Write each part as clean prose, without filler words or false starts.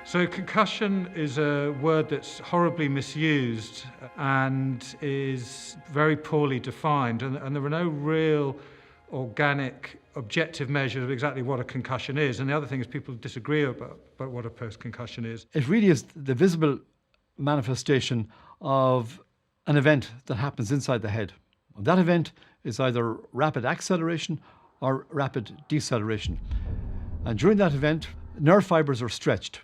So concussion is a word that's horribly misused and is very poorly defined, and there are no real organic objective measures of exactly what a concussion is. And the other thing is people disagree about what a post-concussion is. It really is the visible manifestation of an event that happens inside the head. That event is either rapid acceleration or rapid deceleration. And during that event, nerve fibers are stretched.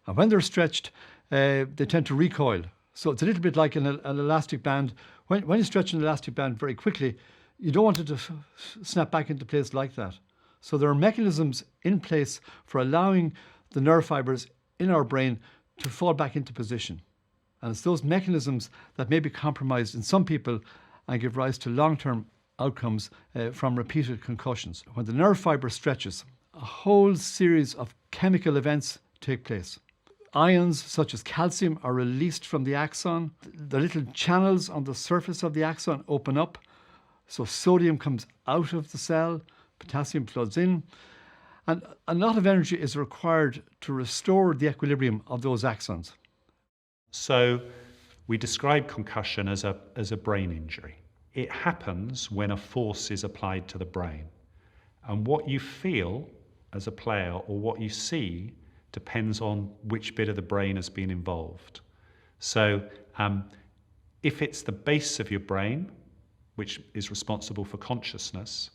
And when they're stretched, they tend to recoil. So it's a little bit like an elastic band. When you stretch an elastic band very quickly, you don't want it to snap back into place like that. So there are mechanisms in place for allowing the nerve fibers in our brain to fall back into position. And it's those mechanisms that may be compromised in some people and give rise to long-term outcomes from repeated concussions. When the nerve fiber stretches, a whole series of chemical events take place. Ions such as calcium are released from the axon. The little channels on the surface of the axon open up. So sodium comes out of the cell, potassium floods in. And a lot of energy is required to restore the equilibrium of those axons. So we describe concussion as a brain injury. It happens when a force is applied to the brain. And what you feel as a player or what you see depends on which bit of the brain has been involved. So if it's the base of your brain, which is responsible for consciousness,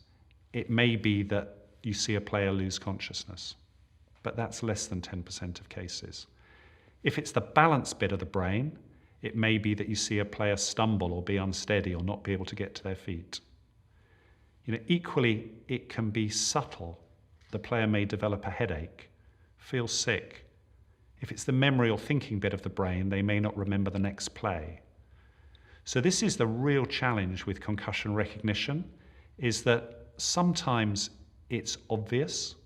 it may be that you see a player lose consciousness, but that's less than 10% of cases. If it's the balance bit of the brain, it may be that you see a player stumble or be unsteady or not be able to get to their feet. Equally, it can be subtle. The player may develop a headache, feel sick. If it's the memory or thinking bit of the brain, they may not remember the next play. So this is the real challenge with concussion recognition, is that sometimes it's obvious,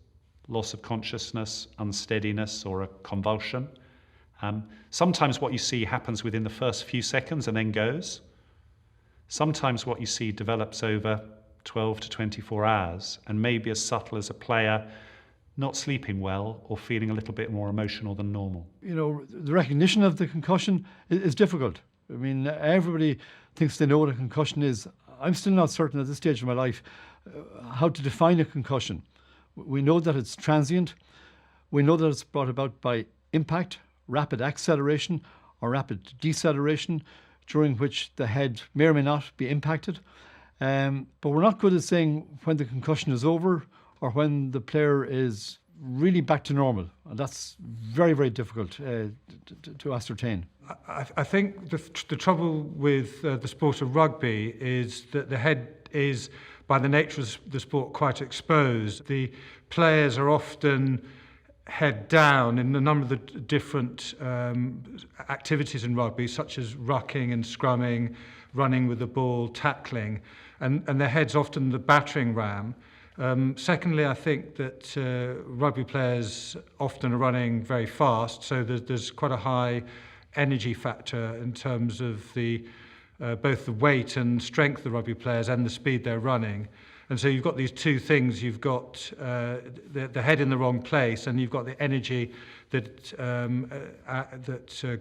loss of consciousness, unsteadiness, or a convulsion. Sometimes what you see happens within the first few seconds and then goes. Sometimes what you see develops over 12 to 24 hours and may be as subtle as a player not sleeping well or feeling a little bit more emotional than normal. The recognition of the concussion is difficult. I mean, everybody thinks they know what a concussion is. I'm still not certain at this stage of my life how to define a concussion. We know that it's transient. We know that it's brought about by impact, rapid acceleration or rapid deceleration, during which the head may or may not be impacted. But we're not good at saying when the concussion is over or when the player is really back to normal. And that's very, very difficult to ascertain. I think the trouble with the sport of rugby is that the head is, by the nature of the sport, quite exposed. The players are often head down in a number of the different activities in rugby, such as rucking and scrumming, running with the ball, tackling, and their head's often the battering ram. Secondly, I think that rugby players often are running very fast, so there's quite a high energy factor in terms of both the weight and strength of the rugby players and the speed they're running. And so you've got these two things. You've got the head in the wrong place, and you've got the energy that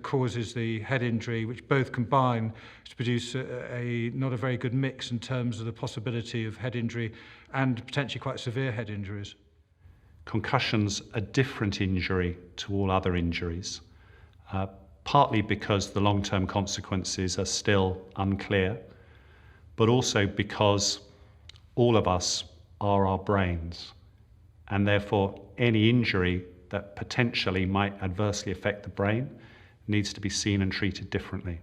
causes the head injury, which both combine to produce not a very good mix in terms of the possibility of head injury and potentially quite severe head injuries. Concussion's a different injury to all other injuries, partly because the long-term consequences are still unclear, but also because all of us are our brains, and therefore any injury that potentially might adversely affect the brain needs to be seen and treated differently.